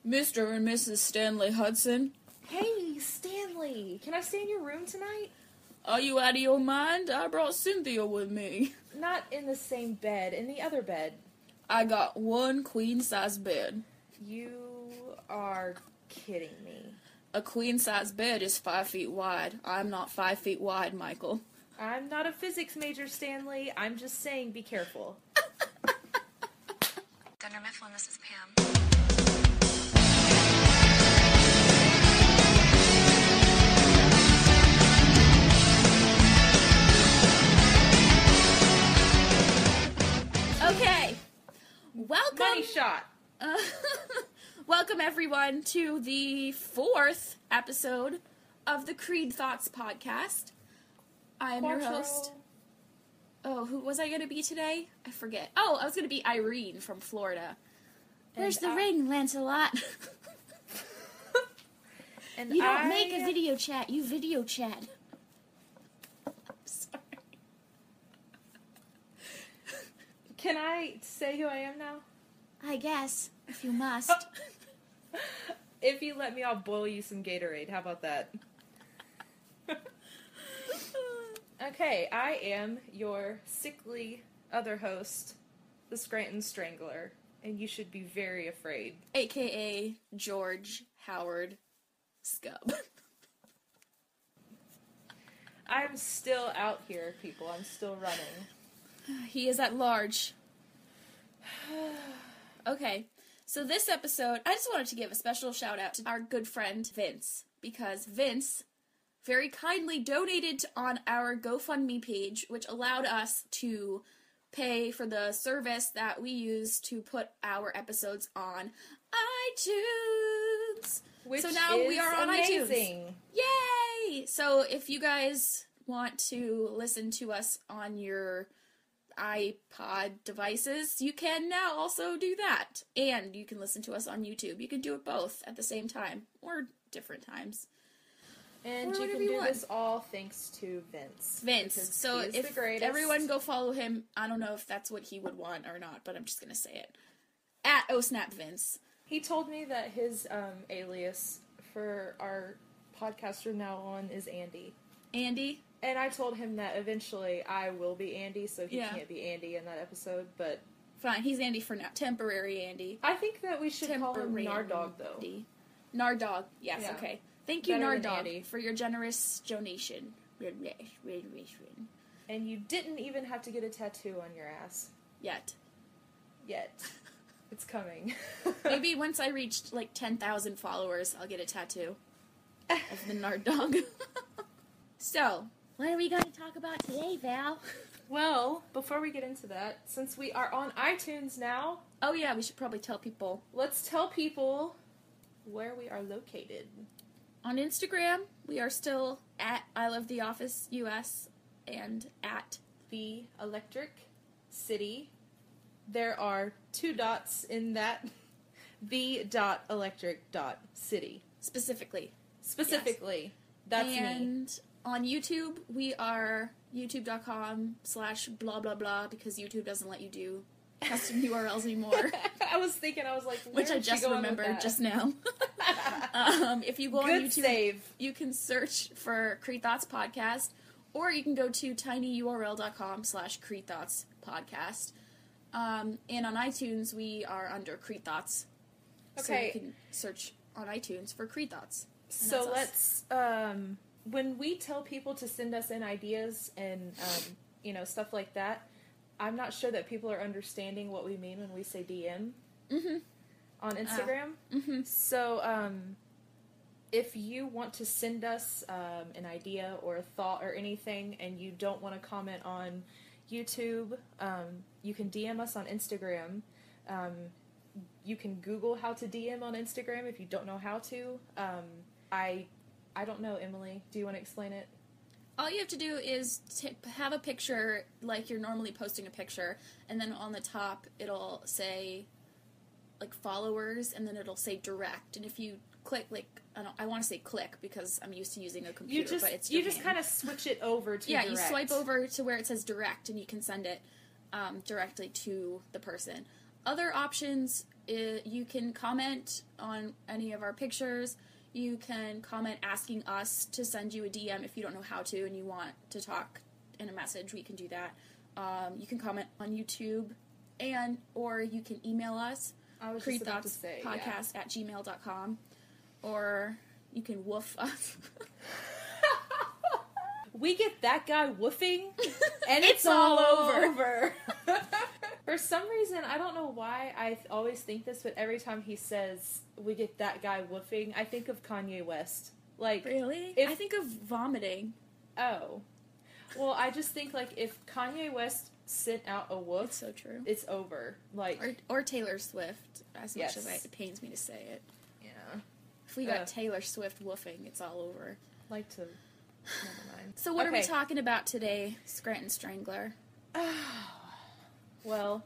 Mr. and Mrs. Stanley Hudson. Hey, Stanley! Can I stay in your room tonight? Are you out of your mind? I brought Cynthia with me. Not in the same bed, in the other bed. I got one queen-size bed. You are kidding me. A queen-size bed is 5 feet wide. I'm not 5 feet wide, Michael. I'm not a physics major, Stanley. I'm just saying, be careful. Dunder Mifflin, this is Pam. Okay. Welcome. Money shot. Welcome, everyone, to the 4th episode of the Creed Thoughts podcast. I am your host. Oh, who was I going to be today? I forget. Oh, I was going to be Irene from Florida. Where's the ring, Lancelot? And you don't make a video chat, you video chat. Sorry. Can I say who I am now? I guess, if you must. If you let me, I'll boil you some Gatorade. How about that? Okay, I am your sickly other host, the Scranton Strangler, and you should be very afraid. AKA George Howard Scub. I'm still out here, people. I'm still running. He is at large. Okay, so this episode, I just wanted to give a special shout out to our good friend Vince, because Vince very kindly donated on our GoFundMe page, which allowed us to pay for the service that we use to put our episodes on iTunes. Which so now is we are on amazing. iTunes. Yay! So if you guys want to listen to us on your iPod devices, you can now also do that. And you can listen to us on YouTube. You can do it both at the same time, or different times. And you can do this all thanks to Vince. Vince. So if everyone go follow him, I don't know if that's what he would want or not, but I'm just going to say it. At OSnapVince. He told me that his alias for our podcast from now on is Andy. Andy? And I told him that eventually I will be Andy, so he can't be Andy in that episode, but... Fine, he's Andy for now. Temporary Andy. I think that we should call him Nardog, though. Nardog, yes, yeah. Okay. Thank you, Nardog, for your generous donation. And you didn't even have to get a tattoo on your ass. Yet. It's coming. Maybe once I reach, 10,000 followers, I'll get a tattoo of the Nardog. So, what are we going to talk about today, Val? Well, before we get into that, since we are on iTunes now... Oh yeah, we should probably tell people. Let's tell people where we are located. On Instagram, we are still at I Love the Office US and at The Electric City. There are 2 dots in that. The.electric.city. Specifically. Yes. That's me. And on YouTube, we are youtube.com/blah blah blah because YouTube doesn't let you do custom URLs anymore. I was like, which I just remembered just now. If you go on YouTube, you can search for Creed Thoughts Podcast, or you can go to tinyurl.com/Creed Thoughts Podcast. And on iTunes, we are under Creed Thoughts. Okay. So you can search on iTunes for Creed Thoughts. So let's, when we tell people to send us in ideas and, stuff like that, I'm not sure that people are understanding what we mean when we say DM on Instagram. So, if you want to send us an idea or a thought or anything and you don't want to comment on YouTube, you can DM us on Instagram. You can Google how to DM on Instagram if you don't know how to. I don't know, Emily. Do you want to explain it? All you have to do is have a picture like you're normally posting a picture, and then on the top it'll say followers, and then it'll say direct. And if you click I want to say click because I'm used to using a computer, but it's you just kind of switch it over to direct. You swipe over to where it says direct, and you can send it directly to the person. Other options You can comment on any of our pictures. You can comment asking us to send you a DM if you don't know how to and you want to talk in a message. We can do that. You can comment on YouTube, or you can email us, creedthoughtspodcast@gmail.com, or you can woof us. We get that guy woofing, and it's all over. For some reason, I don't know why I always think this, but every time he says, we get that guy woofing, I think of Kanye West. Like, really? I think of vomiting. Oh. Well, I just think, like, if Kanye West sent out a woof... It's so true. It's over. Like... Or Taylor Swift, as much as it pains me to say it. Yeah. If we got Taylor Swift woofing, it's all over. Like to... Never mind. So what are we talking about today, Scranton Strangler? Well,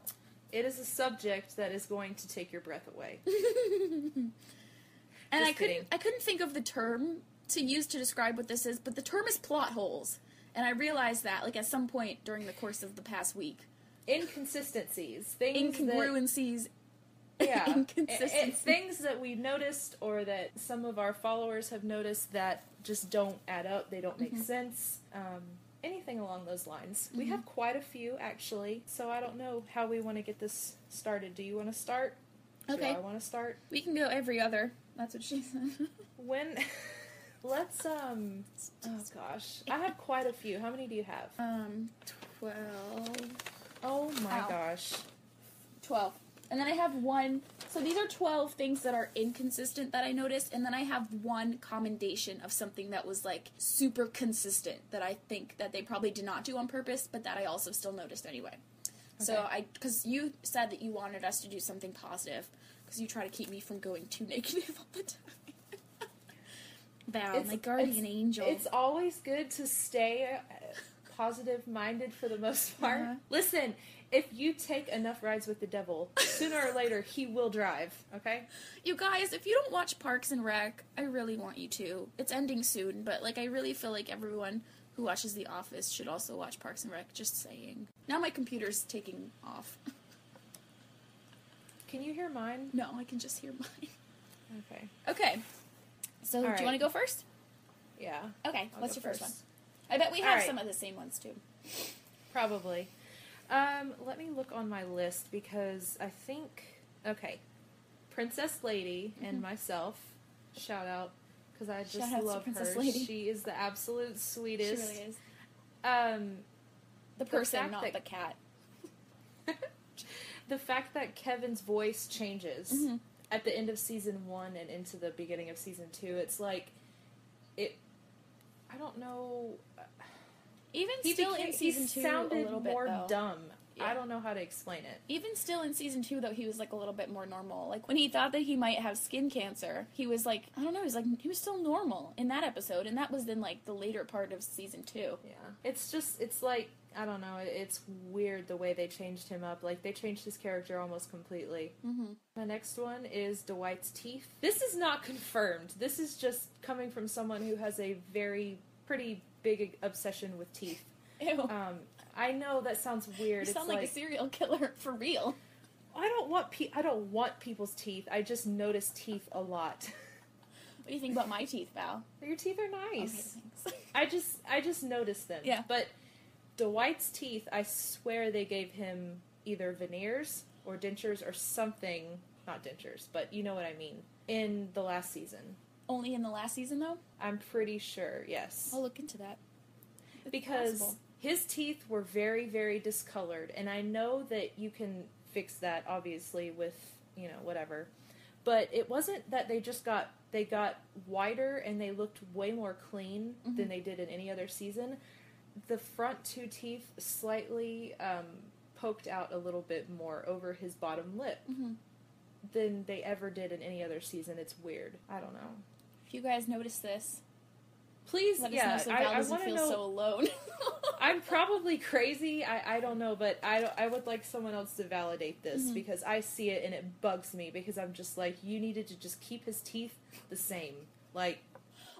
it is a subject that is going to take your breath away. And I couldn't think of the term to use to describe what this is, but the term is plot holes. And I realized that, like, at some point during the course of the past week. Inconsistencies. Incongruencies. Yeah. Inconsistencies. Things that we noticed or that some of our followers have noticed that just don't add up. They don't make sense. Anything along those lines. We have quite a few, actually. So I don't know how we want to get this started. Do you want to start? Okay. Do I want to start? We can go every other. That's what she said. Let's, oh gosh. I have quite a few. How many do you have? 12. Oh my gosh. 12. And then I have one, so these are 12 things that are inconsistent that I noticed, and then I have one commendation of something that was, like, super consistent that I think that they probably did not do on purpose, but that I also still noticed anyway. Okay. So because you said that you wanted us to do something positive, because you try to keep me from going too negative all the time. Val, my guardian angel. It's always good to stay positive-minded for the most part. Listen, if you take enough rides with the devil, sooner or later, he will drive, okay? You guys, if you don't watch Parks and Rec, I really want you to. It's ending soon, but, like, I really feel like everyone who watches The Office should also watch Parks and Rec, just saying. Now my computer's taking off. Can you hear mine? No, I can just hear mine. Okay. So, do you want to go first? Yeah. Okay, what's your first one? I bet we have some of the same ones, too. Probably. Let me look on my list because I think, Princess Lady and myself, shout out, because I just love her. Lady. She is the absolute sweetest. She really is. The person, not the cat. The fact that Kevin's voice changes at the end of season 1 and into the beginning of season 2, it's like, I don't know. Even still in season 2, a little bit, more dumb. Yeah. I don't know how to explain it. Even still in season 2, though, he was, like, a little bit more normal. Like, when he thought that he might have skin cancer, he was, like, I don't know, he was still normal in that episode, and that was in, like, the later part of season 2. Yeah. It's like, I don't know, it's weird the way they changed him up. Like, they changed his character almost completely. The next one is Dwight's teeth. This is not confirmed. This is just coming from someone who has a pretty big obsession with teeth. Ew. I know that sounds weird. You sound like a serial killer for real. I don't want people's teeth. I just notice teeth a lot. What do you think about my teeth, Val? Your teeth are nice. Okay, thanks. I just noticed them. Yeah. But Dwight's teeth, I swear they gave him either veneers or dentures or something. Not dentures, but you know what I mean. In the last season. Only in the last season, though? I'm pretty sure, yes. I'll look into that. Because his teeth were very, very discolored, and I know that you can fix that, obviously, with, whatever. But it wasn't that they got whiter and they looked way more clean than they did in any other season. The front 2 teeth slightly poked out a little bit more over his bottom lip than they ever did in any other season. It's weird. I don't know. If you guys notice this, please, let us know so Val doesn't feel so alone. I'm probably crazy. I don't know, but I would like someone else to validate this because I see it and it bugs me because I'm just like, you needed to just keep his teeth the same. Like,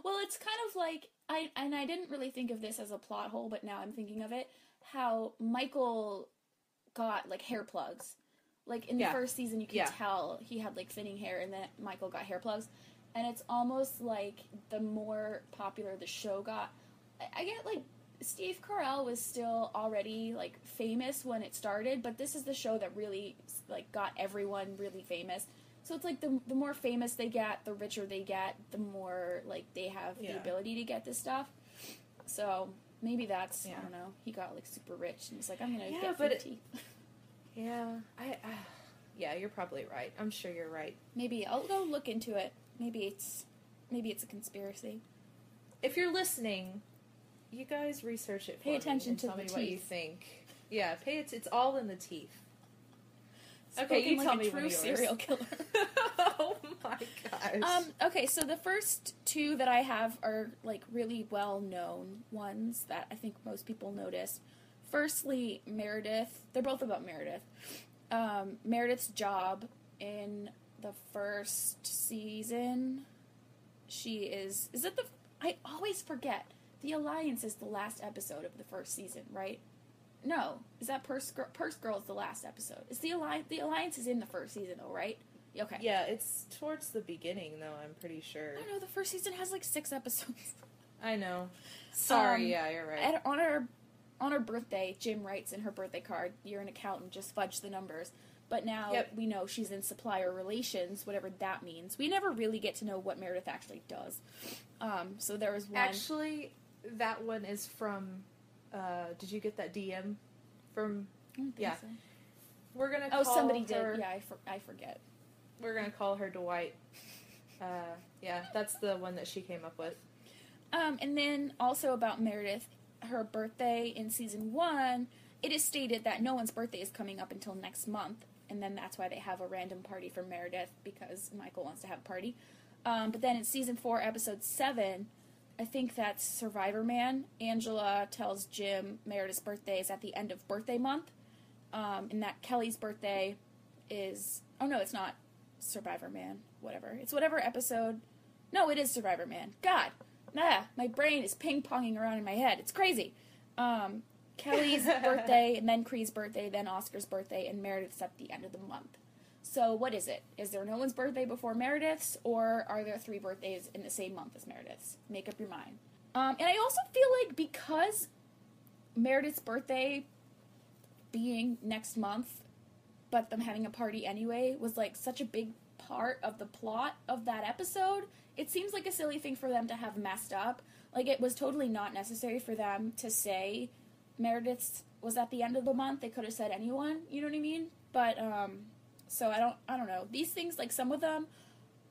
well, it's kind of like I didn't really think of this as a plot hole, but now I'm thinking of it. How Michael got like hair plugs. Like, in the first season, you could tell he had, like, thinning hair, and then Michael got hair plugs. And it's almost like the more popular the show got, I get, like, Steve Carell was still already, like, famous when it started, but this is the show that really, like, got everyone really famous. So it's like the more famous they get, the richer they get, the more, like, they have the ability to get this stuff. So maybe that's, I don't know, he got, like, super rich and was like, I'm going to get 50. Yeah, you're probably right. I'm sure you're right. Maybe I'll go look into it. Maybe it's a conspiracy. If you're listening, you guys research it for Pay attention to tell the me teeth. what you think. Yeah, it's all in the teeth. Spoken okay, you like tell a me true one of yours. serial killer. Oh my gosh. Okay, so the first two that I have are, like, really well-known ones that I think most people notice. Firstly, Meredith. They're both about Meredith. Meredith's job in the first season, I always forget. The Alliance is the last episode of the first season, right? No. Is that Purse Girl is the last episode? Is the Alliance is in the first season, though, right? Okay. Yeah, it's towards the beginning, though, I'm pretty sure. I don't know, the first season has, like, 6 episodes. I know. Sorry, yeah, you're right. And on her birthday, Jim writes in her birthday card, "You're an accountant, just fudge the numbers." But now we know she's in supplier relations, whatever that means. We never really get to know what Meredith actually does. So there was one... Actually, that one is from... did you get that DM from... I don't think so. We're going to call somebody her... did. Yeah, I forget. We're going to call her Dwight. Yeah, that's the one that she came up with. And then also about Meredith, her birthday in season 1, it is stated that no one's birthday is coming up until next month, and then that's why they have a random party for Meredith, because Michael wants to have a party. But then in season 4, episode 7, I think that's Survivor Man, Angela tells Jim Meredith's birthday is at the end of birthday month, and that Kelly's birthday is... Oh, no, it's not Survivor Man, whatever. It's whatever episode... No, it is Survivor Man. God! My brain is ping-ponging around in my head. It's crazy. Kelly's birthday, and then Cree's birthday, then Oscar's birthday, and Meredith's at the end of the month. So what is it? Is there no one's birthday before Meredith's, or are there 3 birthdays in the same month as Meredith's? Make up your mind. And I also feel like because Meredith's birthday being next month, but them having a party anyway, was like such a big part of the plot of that episode, it seems like a silly thing for them to have messed up. Like, it was totally not necessary for them to say Meredith's was at the end of the month. They could have said anyone, you know what I mean? But, so I don't know. These things, like, some of them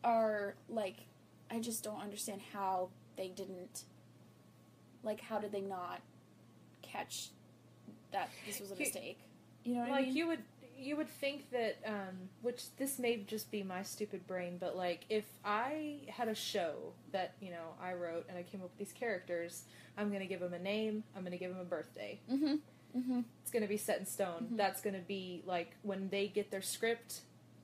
are, like, I just don't understand how they didn't, like, how did they not catch that this was a mistake? You know what I mean? Like, you would think that, which this may just be my stupid brain, but, like, if I had a show that, you know, I wrote and I came up with these characters, I'm going to give them a name, I'm going to give them a birthday. Mm-hmm. Mm-hmm. It's going to be set in stone. Mm-hmm. That's going to be, like, when they get their script,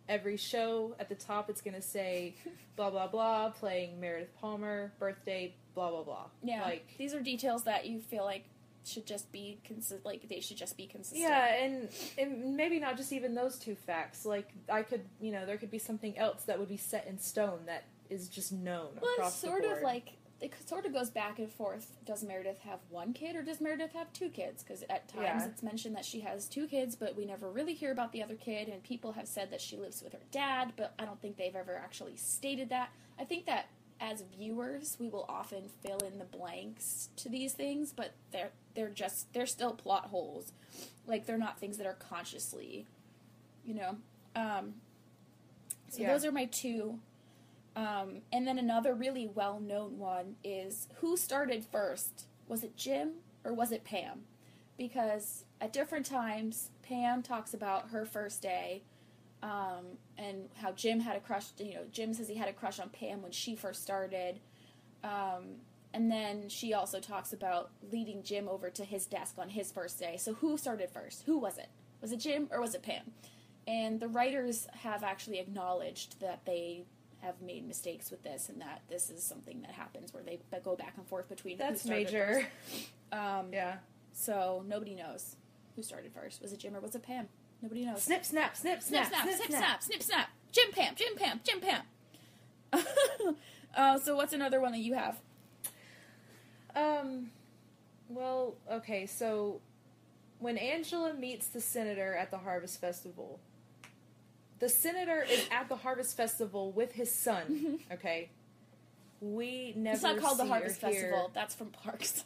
every show at the top, it's going to say, blah, blah, blah, playing Meredith Palmer, birthday, blah, blah, blah. Yeah, like, these are details that you feel like should just be they should just be consistent. Yeah, and maybe not just even those 2 facts. Like, I could, you know, there could be something else that would be set in stone that is just known across the board. Well, it's sort of like, it sort of goes back and forth. Does Meredith have 1 kid or does Meredith have 2 kids? Because at times it's mentioned that she has 2 kids, but we never really hear about the other kid, and people have said that she lives with her dad, but I don't think they've ever actually stated that. I think that as viewers, we will often fill in the blanks to these things, but they're still plot holes. Like, they're not things that are consciously, you know. Those are my 2. And then another really well-known one is, who started first? Was it Jim or was it Pam? Because at different times, Pam talks about her first day, and how Jim had a crush, you know, Jim says he had a crush on Pam when she first started, and then she also talks about leading Jim over to his desk on his first day. So who started first? Who was it? Was it Jim or was it Pam? And the writers have actually acknowledged that they have made mistakes with this, and that this is something that happens where they go back and forth between that's who started major. First. Yeah. So nobody knows who started first. Was it Jim or was it Pam? Nobody knows. Snip, snap, snip, snap, snip, snap, snip, snap, snip, snap. Jim Pam, Jim Pam, Jim Pam. So what's another one that you have? Well, okay, so when Angela meets the senator at the Harvest Festival, the senator is at the Harvest Festival with his son, okay? We never. It's not called the Harvest Festival. Festival. That's from Parks.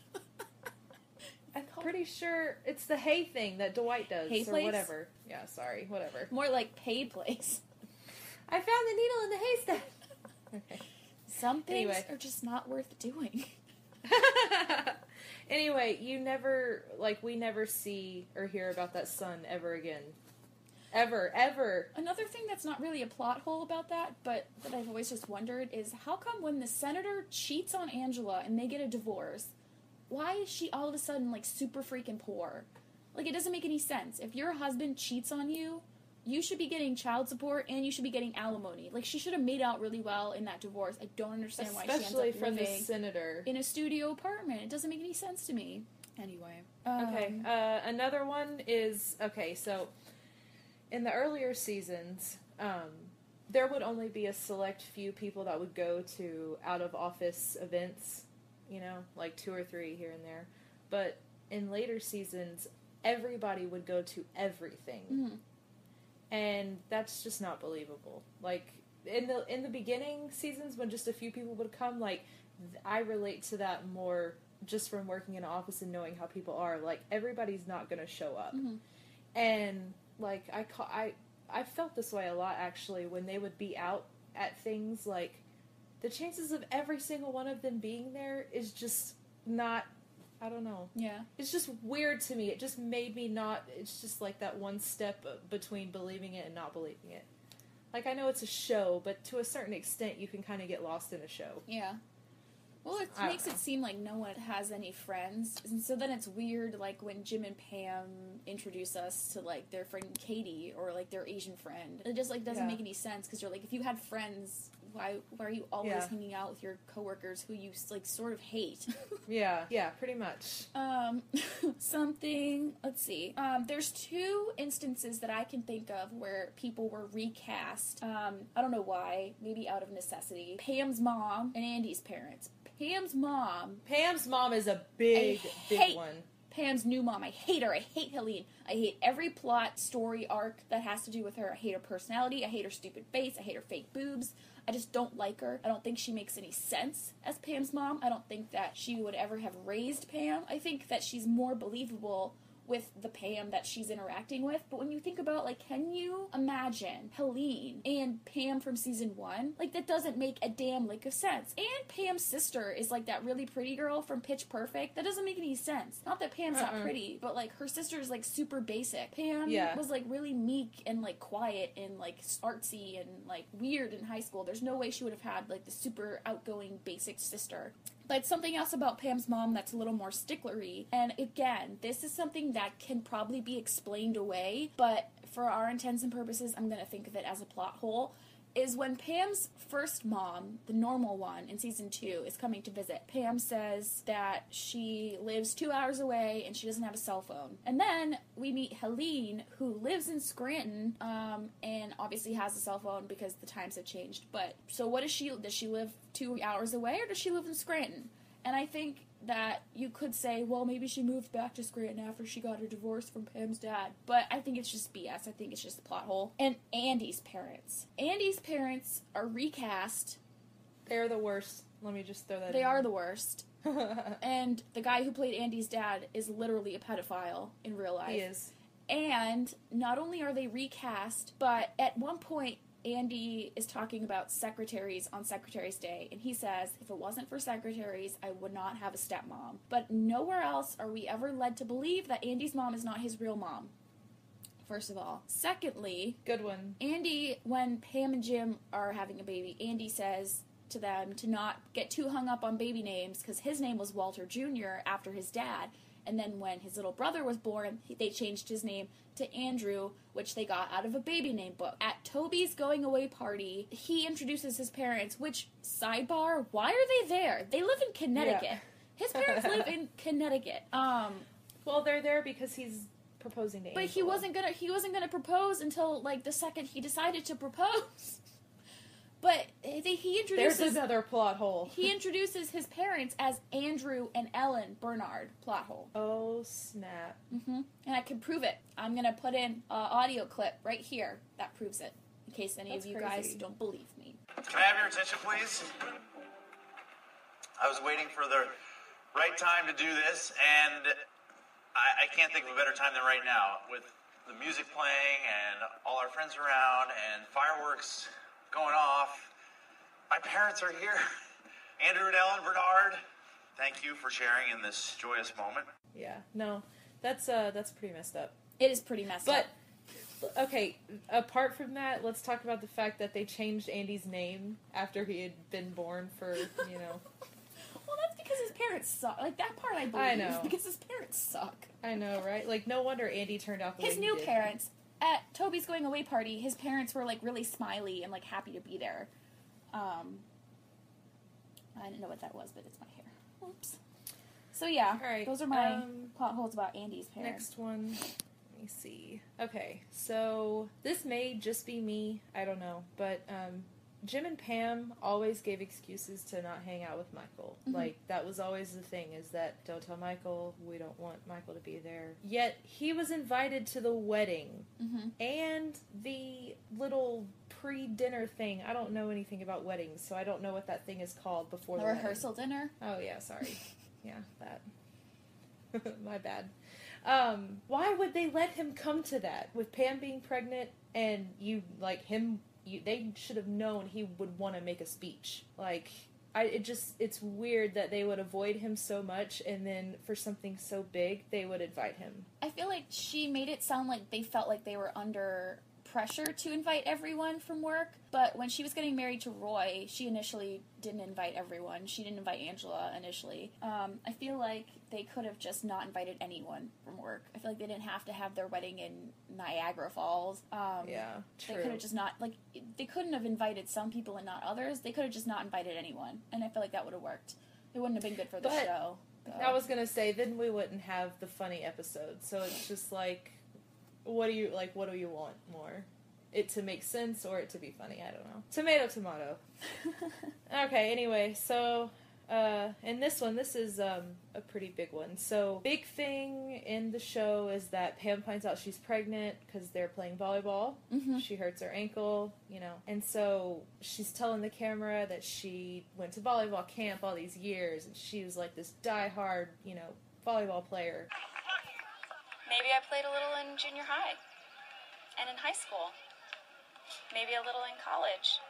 I'm pretty sure it's the hay thing that Dwight does. Hay or place? whatever. Yeah, sorry, whatever. More like pay place. I found the needle in the haystack. Okay. Some things are just not worth doing. Anyway, we never see or hear about that son ever again. Ever. Another thing that's not really a plot hole about that, but that I've always just wondered, is how come when the senator cheats on Angela and they get a divorce, why is she all of a sudden, like, super freaking poor? Like, it doesn't make any sense. If your husband cheats on you, you should be getting child support and you should be getting alimony. Like, she should have made out really well in that divorce. I don't understand why she ends up from the living senator in a studio apartment. It doesn't make any sense to me. Anyway. Okay, another one is, so in the earlier seasons, there would only be a select few people that would go to out-of-office events, like 2 or 3 here and there. But in later seasons, everybody would go to everything. Mm-hmm. And that's just not believable. Like, in the beginning seasons, when just a few people would come, like, I relate to that more just from working in an office and knowing how people are. Like, everybody's not going to show up. Mm-hmm. And, like, I felt this way a lot, actually, when they would be out at things. Like, the chances of every single one of them being there is just not, I don't know. Yeah. It's just weird to me. It just made me not, it's just like that one step between believing it and not believing it. Like, I know it's a show, but to a certain extent, you can kind of get lost in a show. Yeah. Well, it makes it seem like no one has any friends, and so then it's weird, like, when Jim and Pam introduce us to, like, their friend Katie, or, like, their Asian friend. It just, like, doesn't make any sense, because you're like, if you had friends, why are you always hanging out with your coworkers who you, like, sort of hate? Yeah, pretty much. Let's see. There's 2 instances that I can think of where people were recast. I don't know why, maybe out of necessity. Pam's mom and Andy's parents. Pam's mom is a big one. Pam's new mom. I hate her. I hate Helene. I hate every plot, story, arc that has to do with her. I hate her personality. I hate her stupid face. I hate her fake boobs. I just don't like her. I don't think she makes any sense as Pam's mom. I don't think that she would ever have raised Pam. I think that she's more believable with the Pam that she's interacting with. But when you think about, like, can you imagine Helene and Pam from season 1? Like, that doesn't make a damn lick of sense. And Pam's sister is, like, that really pretty girl from Pitch Perfect. That doesn't make any sense. Not that Pam's not pretty, but, like, her sister is, like, super basic. Pam was, like, really meek and, like, quiet and, like, artsy and, like, weird in high school. There's no way she would have had, like, the super outgoing basic sister. But something else about Pam's mom that's a little more sticklery, and again, this is something that can probably be explained away, but for our intents and purposes, I'm going to think of it as a plot hole, is when Pam's first mom, the normal one in season 2, is coming to visit. Pam says that she lives 2 hours away and she doesn't have a cell phone. And then we meet Helene, who lives in Scranton, and obviously has a cell phone because the times have changed. But, so what does she live 2 hours away, or does she live in Scranton? And I think that you could say, well, maybe she moved back to Scranton after she got her divorce from Pam's dad. But I think it's just BS. I think it's just a plot hole. And Andy's parents. Andy's parents are recast. They're the worst. Let me just throw that in. They are the worst. And the guy who played Andy's dad is literally a pedophile in real life. He is. And not only are they recast, but at one point, Andy is talking about secretaries on Secretary's Day, and he says, if it wasn't for secretaries, I would not have a stepmom. But nowhere else are we ever led to believe that Andy's mom is not his real mom, first of all. Secondly, good one. Andy, when Pam and Jim are having a baby, Andy says to them to not get too hung up on baby names, because his name was Walter Jr. after his dad. And then when his little brother was born, they changed his name to Andrew, which they got out of a baby name book. At Toby's going away party, he introduces his parents, which, sidebar, why are they there? They live in Connecticut. Yeah. His parents live in Connecticut. Well, they're there because he's proposing to But Angela. he wasn't gonna propose until, like, the second he decided to propose. But he introduces... There's another plot hole. He introduces his parents as Andrew and Ellen Bernard. Plot hole. Oh, snap. Mm-hmm. And I can prove it. I'm gonna put in an audio clip right here that proves it, in case any of you guys don't believe me. Can I have your attention, please? I was waiting for the right time to do this, and I can't think of a better time than right now, with the music playing and all our friends around and fireworks going off. My parents are here. Andrew and Ellen Bernard, thank you for sharing in this joyous moment. Yeah, no, that's pretty messed up. It is pretty messed up. But, okay, apart from that, let's talk about the fact that they changed Andy's name after he had been born for, you know... Well, that's because his parents suck. Like, that part I believe. I know. Because his parents suck. I know, right? Like, no wonder Andy turned out the way his he new did. parents... At Toby's going away party, his parents were, like, really smiley and, like, happy to be there. I didn't know what that was, but it's my hair. Oops. So, yeah, all right, those are my plot holes about Andy's parents. Next one. Let me see. Okay, so this may just be me. I don't know. But Jim and Pam always gave excuses to not hang out with Michael. Mm-hmm. Like, that was always the thing, is that, don't tell Michael, we don't want Michael to be there. Yet, he was invited to the wedding. Mm-hmm. And the little pre-dinner thing. I don't know anything about weddings, so I don't know what that thing is called before the rehearsal dinner? Oh, yeah, sorry. Yeah, that. My bad. Why would they let him come to that? With Pam being pregnant and they should have known he would want to make a speech. Like, it's weird that they would avoid him so much, and then for something so big, they would invite him. I feel like she made it sound like they felt like they were under pressure to invite everyone from work, but when she was getting married to Roy, she initially didn't invite everyone. She didn't invite Angela initially. I feel like they could have just not invited anyone from work. I feel like they didn't have to have their wedding in Niagara Falls. Yeah, true. They could have just not, like, they couldn't have invited some people and not others. They could have just not invited anyone, and I feel like that would have worked. It wouldn't have been good for the show. I was gonna say, then we wouldn't have the funny episodes, so it's just like, what do you want more? It to make sense or it to be funny? I don't know. Tomato. Okay, anyway, so, in this one, this is, a pretty big one. So, big thing in the show is that Pam finds out she's pregnant because they're playing volleyball. Mm-hmm. She hurts her ankle, you know, and so she's telling the camera that she went to volleyball camp all these years, and she was like this diehard, you know, volleyball player. Maybe I played a little in junior high and in high school. Maybe a little in college.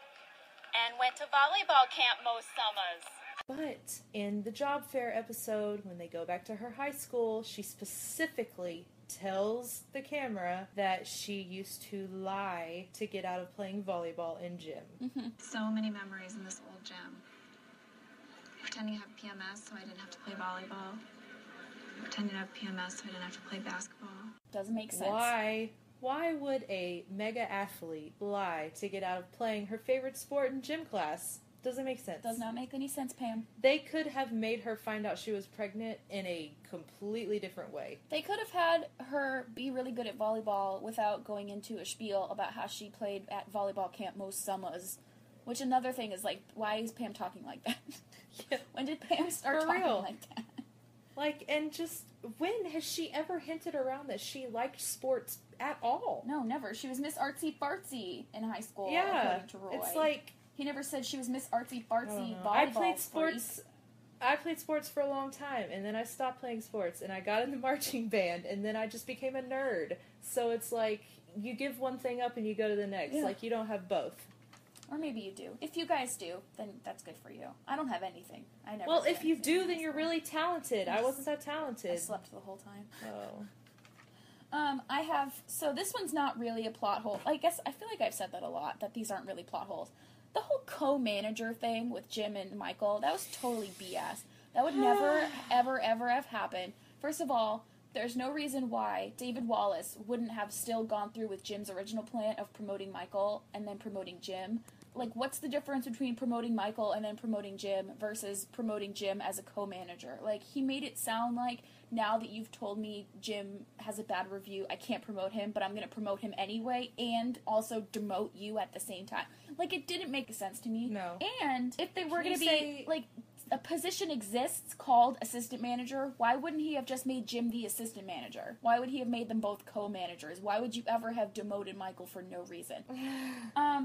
And went to volleyball camp most summers. But in the job fair episode, when they go back to her high school, she specifically tells the camera that she used to lie to get out of playing volleyball in gym. Mm-hmm. So many memories in this old gym. Pretending to have PMS so I didn't have to play volleyball. Pretending to have PMS so I didn't have to play basketball. Doesn't make sense. Why would a mega athlete lie to get out of playing her favorite sport in gym class? Doesn't make sense. Does not make any sense, Pam. They could have made her find out she was pregnant in a completely different way. They could have had her be really good at volleyball without going into a spiel about how she played at volleyball camp most summers. Which another thing is, like, why is Pam talking like that? Yeah. When did Pam start talking like that? Like, and just, when has she ever hinted around that she liked sports at all? No, never. She was Miss Artsy Fartsy in high school, yeah, according to Roy. It's like... He never said she was Miss Artsy Fartsy volleyball. I played sports for a long time, and then I stopped playing sports, and I got in the marching band, and then I just became a nerd. So it's like, you give one thing up and you go to the next. Yeah. Like, you don't have both. Or maybe you do. If you guys do, then that's good for you. I don't have anything. I never. Well, if you do, then you're really talented. I wasn't that talented. I slept the whole time. Oh. I have... So this one's not really a plot hole. I guess, I feel like I've said that a lot, that these aren't really plot holes. The whole co-manager thing with Jim and Michael, that was totally BS. That would never, ever, ever have happened. First of all, there's no reason why David Wallace wouldn't have still gone through with Jim's original plan of promoting Michael and then promoting Jim. like, what's the difference between promoting Michael and then promoting Jim versus promoting Jim as a co-manager? Like, he made it sound like, now that you've told me Jim has a bad review, I can't promote him, but I'm going to promote him anyway, and also demote you at the same time. Like, it didn't make sense to me. No. And if they were going to be, like, a position exists called assistant manager, why wouldn't he have just made Jim the assistant manager? Why would he have made them both co-managers? Why would you ever have demoted Michael for no reason?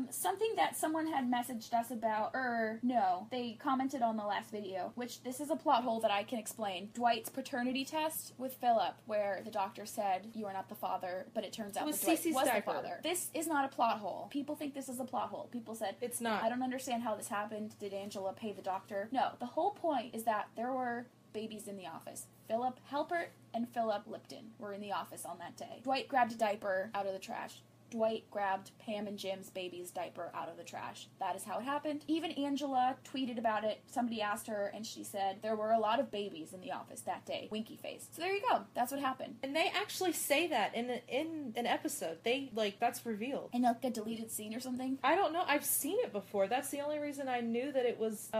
Something that someone had messaged us about, they commented on the last video, which this is a plot hole that I can explain. Dwight's paternity test with Philip, where the doctor said, you are not the father, but it turns out that Dwight was the father. This is not a plot hole. People think this is a plot hole. People said, it's not. I don't understand how this happened. Did Angela pay the doctor? No, the whole point is that there were babies in the office. Philip Halpert and Philip Lipton were in the office on that day. Dwight grabbed a diaper out of the trash. Dwight grabbed Pam and Jim's baby's diaper out of the trash. That is how it happened. Even Angela tweeted about it. Somebody asked her, and she said, there were a lot of babies in the office that day. Winky face. So there you go. That's what happened. And they actually say that in an episode. They, like, that's revealed. In, like, a deleted scene or something? I don't know. I've seen it before. That's the only reason I knew that it was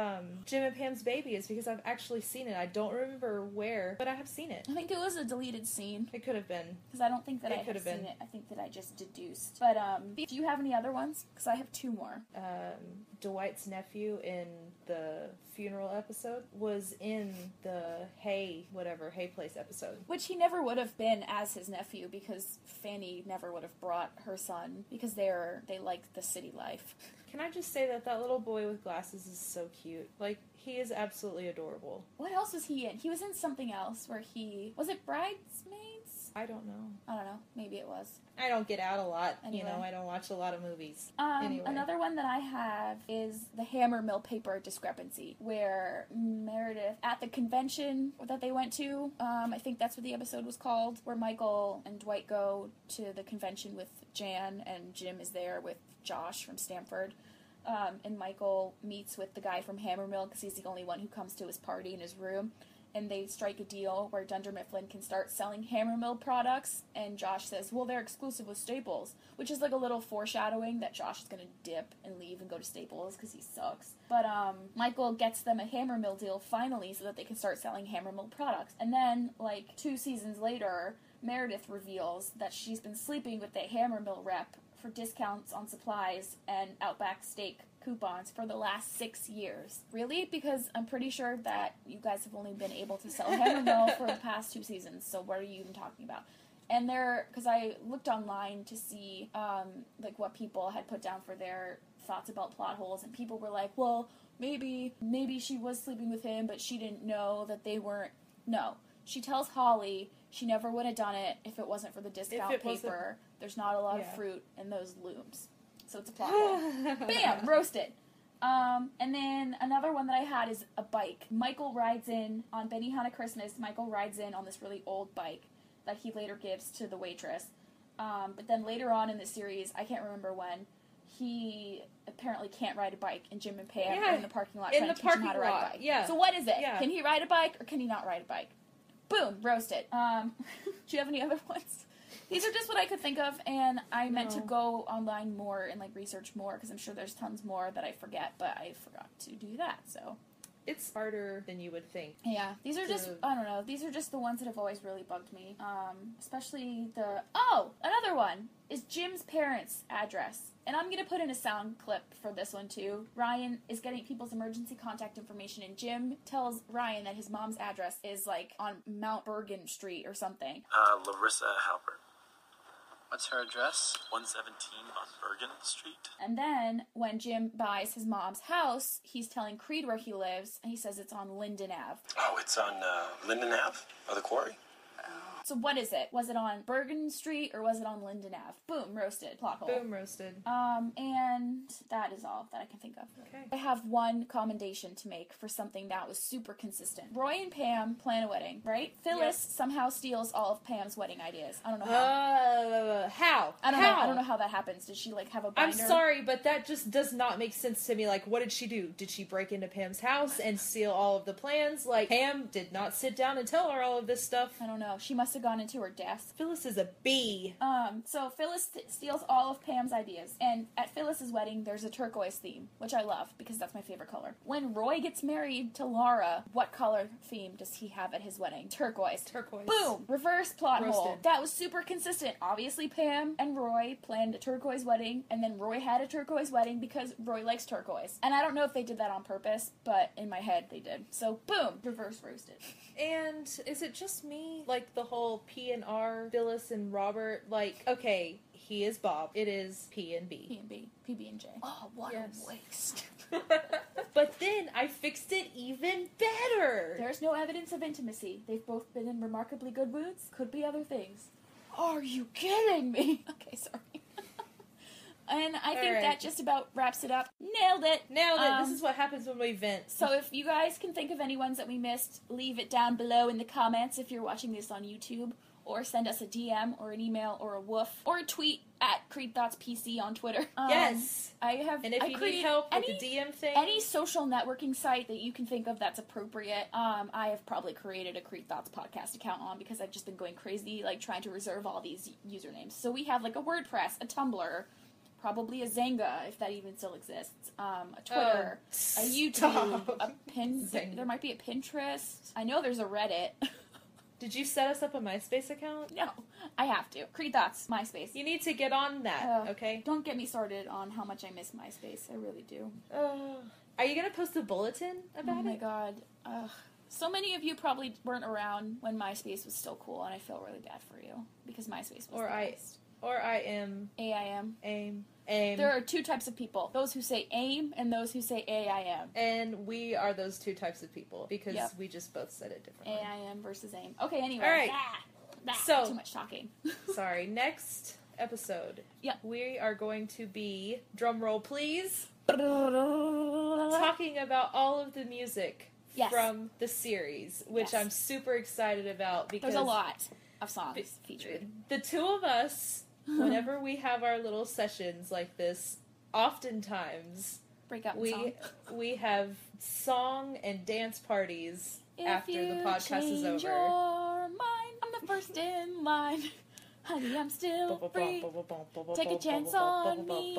Jim and Pam's baby, is because I've actually seen it. I don't remember where, but I have seen it. I think it was a deleted scene. It could have been. Because I don't think that I have seen it. I think that I just deduced. But, do you have any other ones? Because I have two more. Dwight's nephew in the funeral episode was in the Hay Place episode. Which he never would have been as his nephew, because Fanny never would have brought her son, because they like the city life. Can I just say that little boy with glasses is so cute? Like, he is absolutely adorable. What else was he in? He was in something else where was it Bridesmaids? I don't know. Maybe it was. I don't get out a lot. Anyway. I don't watch a lot of movies. Anyway. Another one that I have is the hammer mill paper discrepancy, where Meredith, at the convention that they went to, I think that's what the episode was called, where Michael and Dwight go to the convention with Jan, and Jim is there with Josh from Stanford. And Michael meets with the guy from Hammermill because he's the only one who comes to his party in his room. And they strike a deal where Dunder Mifflin can start selling Hammermill products. And Josh says, well, they're exclusive with Staples, which is like a little foreshadowing that Josh is going to dip and leave and go to Staples because he sucks. But Michael gets them a Hammermill deal finally so that they can start selling Hammermill products. And then, like, 2 seasons later, Meredith reveals that she's been sleeping with the Hammermill rep for discounts on supplies and Outback steak coupons for the last 6 years. Really? Because I'm pretty sure that you guys have only been able to sell Hammermill for the past 2 seasons, so what are you even talking about? And because I looked online to see, like, what people had put down for their thoughts about plot holes, and people were like, well, maybe she was sleeping with him, but she didn't know that they weren't. No. She tells Holly she never would have done it if it wasn't for the discount paper. There's not a lot of fruit in those looms. So it's a plot hole. Bam! Roasted. And then another one that I had is a bike. Michael rides in on Benihana Christmas. Michael rides in on this really old bike that he later gives to the waitress. But then later on in the series, I can't remember when, he apparently can't ride a bike, and Jim and Pam are in the parking lot trying to teach him how to ride a bike. Yeah. So what is it? Yeah. Can he ride a bike or can he not ride a bike? Boom, roasted. Do you have any other ones? These are just what I could think of, and I meant to go online more and, like, research more, because I'm sure there's tons more that I forget, but I forgot to do that, so. It's harder than you would think. Yeah, these are just, I don't know, these are just the ones that have always really bugged me. Especially another one is Jim's parents' address. And I'm going to put in a sound clip for this one, too. Ryan is getting people's emergency contact information, and Jim tells Ryan that his mom's address is, like, on Mount Bergen Street or something. Larissa Halpert. What's her address? 117 on Bergen Street. And then, when Jim buys his mom's house, he's telling Creed where he lives, and he says it's on Linden Ave. Oh, it's on Linden Ave? By the quarry? So what is it? Was it on Bergen Street or was it on Linden Ave? Boom, roasted. Plot hole. Boom, roasted. And that is all that I can think of. Okay. I have one commendation to make for something that was super consistent. Roy and Pam plan a wedding, right? Phyllis somehow steals all of Pam's wedding ideas. I don't know how. How? I don't know how that happens. Did she, like, have a binder? I'm sorry, but that just does not make sense to me. Like, what did she do? Did she break into Pam's house and steal all of the plans? Like, Pam did not sit down and tell her all of this stuff. I don't know. She must must have gone into her desk. Phyllis is a bee. So Phyllis steals all of Pam's ideas, and at Phyllis's wedding, there's a turquoise theme, which I love, because that's my favorite color. When Roy gets married to Laura, what color theme does he have at his wedding? Turquoise. Turquoise. Boom! Reverse plot Roasted. hole. That was super consistent. Obviously, Pam and Roy planned a turquoise wedding, and then Roy had a turquoise wedding because Roy likes turquoise. And I don't know if they did that on purpose, but in my head, they did. So, boom! Reverse roasted. And is it just me, like, the whole P and R, Phyllis and Robert, like, okay, he is Bob, it is P and B. P and B. PB and J. Oh, what a waste. But then I fixed it even better. There's no evidence of intimacy. They've both been in remarkably good moods. Could be other things. Are you kidding me? Okay, sorry. And I think that just about wraps it up. Nailed it! Nailed it! This is what happens when we vent. So if you guys can think of any ones that we missed, leave it down below in the comments if you're watching this on YouTube. Or send us a DM, or an email, or a woof, or a tweet at CreedThoughtsPC on Twitter. Yes! And if you need help with the DM thing... Any social networking site that you can think of that's appropriate, I have probably created a Creed Thoughts podcast account on because I've just been going crazy, like, trying to reserve all these usernames. So we have, like, a WordPress, a Tumblr, probably a Zanga, if that even still exists, a Twitter, a YouTube, a there might be a Pinterest. I know there's a Reddit. Did you set us up a MySpace account? No, I have to. Creed Thoughts, MySpace. You need to get on that, okay? Don't get me started on how much I miss MySpace. I really do. Are you going to post a bulletin about it? Oh my god. So many of you probably weren't around when MySpace was still cool, and I feel really bad for you. Because MySpace was the best. Or I am. AIM. AIM. There are two types of people. Those who say AIM and those who say AIM. And we are those two types of people because we just both said it differently. AIM versus AIM. Okay, anyway. All right. So, too much talking. Sorry. Next episode. Yeah. We are going to be, drum roll please, talking about all of the music from the series, which I'm super excited about because... There's a lot of songs featured. The two of us... Whenever we have our little sessions like this, oftentimes we have song and dance parties after the podcast is over. If you change your mind, I'm the first in line. Honey, I'm still free. Take a chance on me.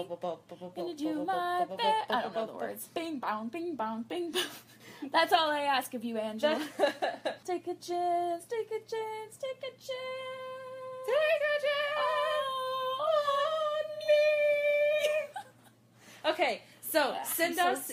Gonna do my best. I don't know the words. Bing bong, bing bong, bing bong. That's all I ask of you, Angela. Take a chance, take a chance, take a chance. Take a chance on me. Okay, so send us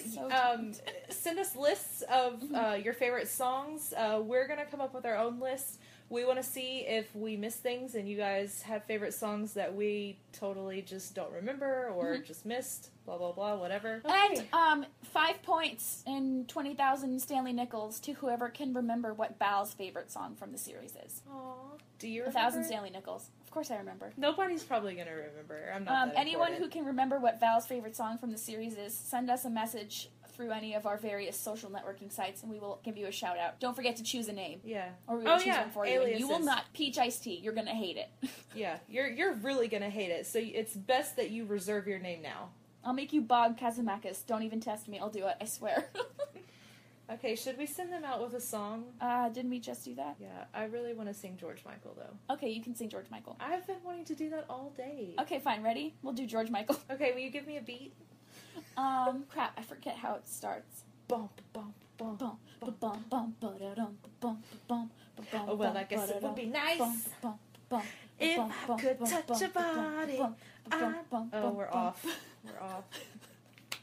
lists of your favorite songs. We're gonna come up with our own list. We want to see if we miss things and you guys have favorite songs that we totally just don't remember or just missed. Blah, blah, blah, whatever. Okay. And 5 points and 20,000 Stanley Nickels to whoever can remember what Val's favorite song from the series is. Aww. Do you remember? 1,000 Stanley Nickels. Of course I remember. Nobody's probably going to remember. I'm not that anyone who can remember what Val's favorite song from the series is, send us a message through any of our various social networking sites, and we will give you a shout out. Don't forget to choose a name. Yeah. Or we will choose one for you. And you will not Peach Iced Tea. You're gonna hate it. Yeah, you're really gonna hate it. So it's best that you reserve your name now. I'll make you Bob Kazamakis. Don't even test me. I'll do it. I swear. Okay, should we send them out with a song? Didn't we just do that? Yeah, I really want to sing George Michael, though. Okay, you can sing George Michael. I've been wanting to do that all day. Okay, fine. Ready? We'll do George Michael. Okay, will you give me a beat? Crap. I forget how it starts. Oh, well, I guess it would be nice if I could touch your body. Oh, we're off. We're off.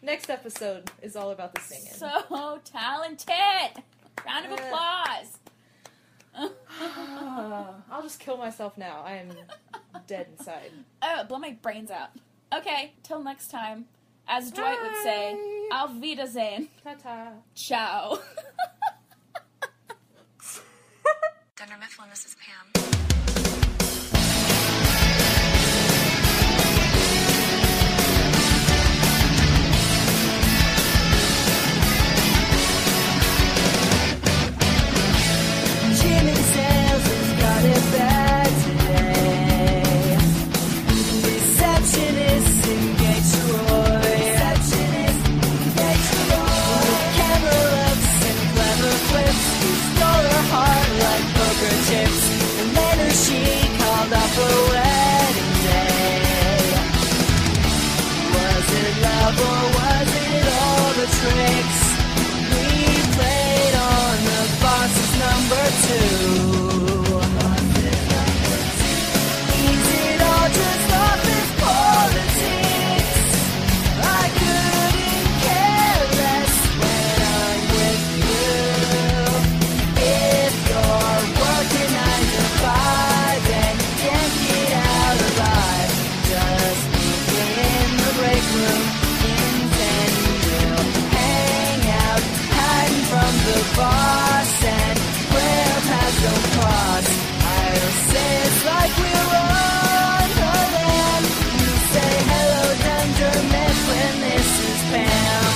Next episode is all about the singing. So talented! Round of applause! I'll just kill myself now. I am dead inside. Oh, blow my brains out. Okay, till next time. As Dwight would say, Auf Wiedersehen. Ta-ta. Ciao. Dunder Mifflin, this is Pam. Jimmy says he's got it bad today. Receptionist engaged to Roy. Camera looks and clever flips. He stole her heart like poker chips. And then her tricks we played on the boss's number 2. Is it all just office politics? I couldn't care less when I'm with you. If you're working 9 to 5 and can't get out alive, just meet in the break room in 10. We'll hang out, hiding from the boss, and where paths don't cross. I'll say it's like we're on the land. You say hello, Dunder Mifflin, this is Pam.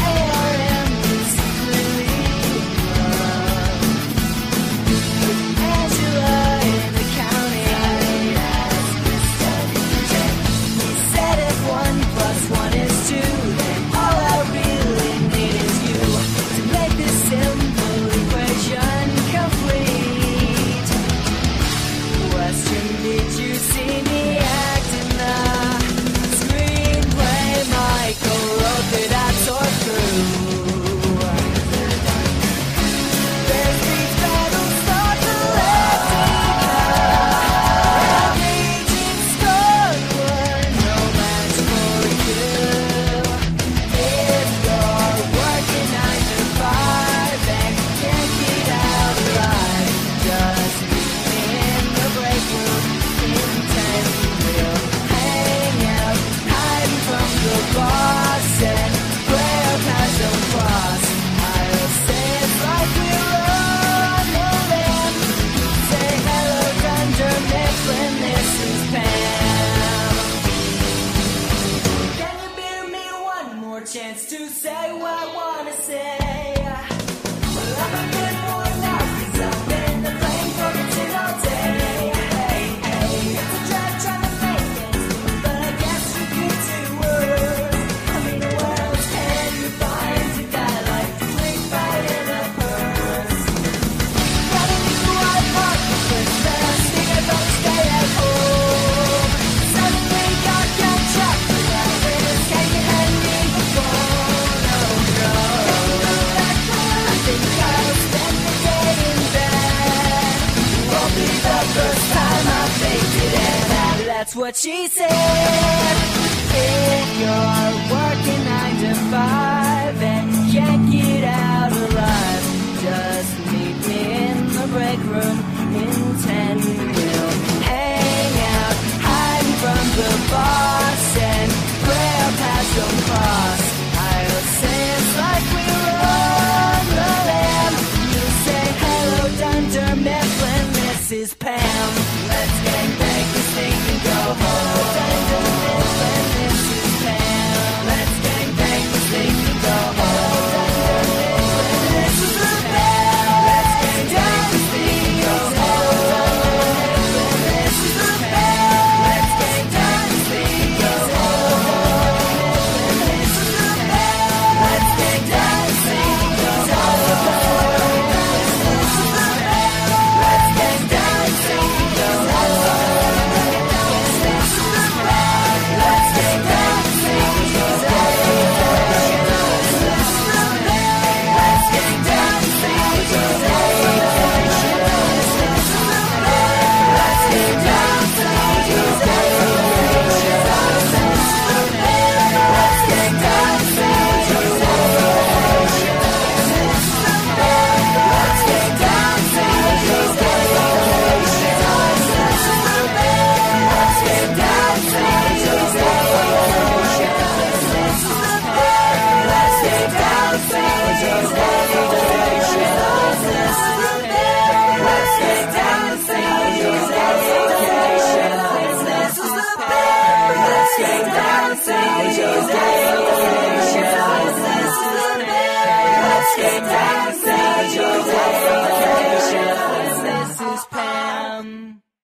ARM is really fun. Angela in accounting. He said if 1 + 1 is 2, then all I really need is you to make this simple equation complete. Question, did you see me act in the screenplay Michael wrote that I tore through? There's these battles start to raging squad were no match for you. If you're working 9 to 5 and can't get out alive, just meet me in the break room in 10. We'll hang out, hiding from the boss, and where paths don't cross. I'll say it's like we're on the land. Say hello, Dunder Mifflin, this is Pam. Can you give me one more chance to say what I wanna say? Well, I'm a good boy now, 'cause I've been the flame for the tin all day. Hey, hey, it's a drag trying to make things move, but I guess you could do worse. I mean, where else can you find a guy like to drink right in a purse? Got a new iPod for Christmas, think I'd better stay at home. Suddenly got catch-up with Elvis, can you hand me the phone? Oh no, I think I'll spend the day in bed. Won't be the first time I faked it, and that's what she said. If you're working 9 to 5 and can't get out alive, just meet me in the break room in 10. We'll hang out, hiding from the boss, and where paths don't cross. I'll say it's like we're on the land. You say hello, Dunder Mifflin, this is Pam.